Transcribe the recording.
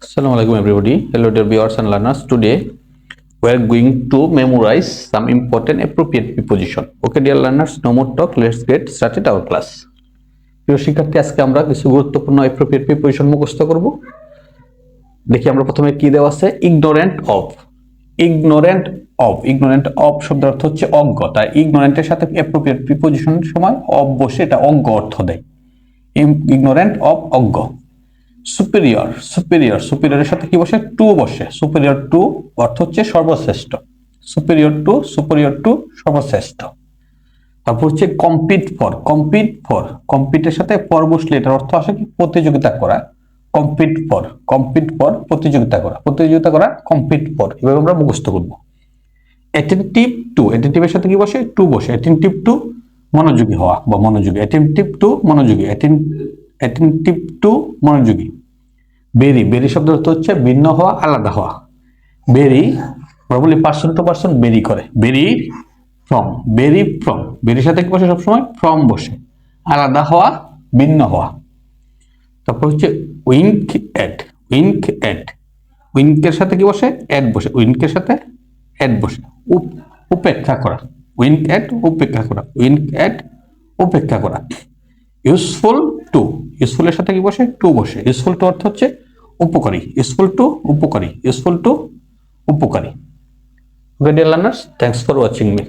Assalamu alaikum everybody. Hello dear viewers and learners. Today we are going to memorize some important appropriate preposition. Okay dear learners, no more talk. Let's get started our class. প্রিয় শিক্ষার্থী, আজকে আমরা কিছু গুরুত্বপূর্ণ appropriate preposition মুখস্থ করব। দেখি আমরা প্রথমে কি দেওয়া আছে, ignorant of. ignorant of শব্দের অর্থ হচ্ছে অজ্ঞ। তাই ignorant এর সাথে appropriate preposition এর সময় of বসে এটা অজ্ঞ অর্থ দেয়। ignorant of অজ্ঞ। superior এর সাথে কি বসে, টু বসে। superior to অর্থ হচ্ছে সর্বশ্রেষ্ঠ। superior to সর্বশ্রেষ্ঠ। তারপর হচ্ছে compete compete এর সাথে for বসলে এটার অর্থ আসে কি, প্রতিযোগিতা করা। compete for প্রতিযোগিতা করা compete for, এভাবে আমরা মুখস্থ করব। attentive এর সাথে কি বসে, টু বসে। attentive to মনোযোগী হওয়া বা মনোযোগী। attentive to মনোযোগী। বেরি শব্দের অর্থ হচ্ছে ভিন্ন হওয়া, আলাদা হওয়া। বেরি আমরা বলি পার্সন টু পার্সন বেরি করে। বেরি ফ্রম বেরির সাথে কি বসে, সবসময় ফ্রম বসে। আলাদা হওয়া, ভিন্ন হওয়া। তারপর হচ্ছে উইঙ্ক এট উইঙ্কের সাথে কি বসে, এট বসে। উইঙ্কের সাথে এট বসে। উপেক্ষা করা। উইঙ্ক এট উপেক্ষা করা। ইউজফুল এর সাথে কি বসে, টু বসে। ইউজফুল টু অর্থ হচ্ছে উপকারী। ইউজফুল টু উপকারী। Okay dear learners, thanks for watching me.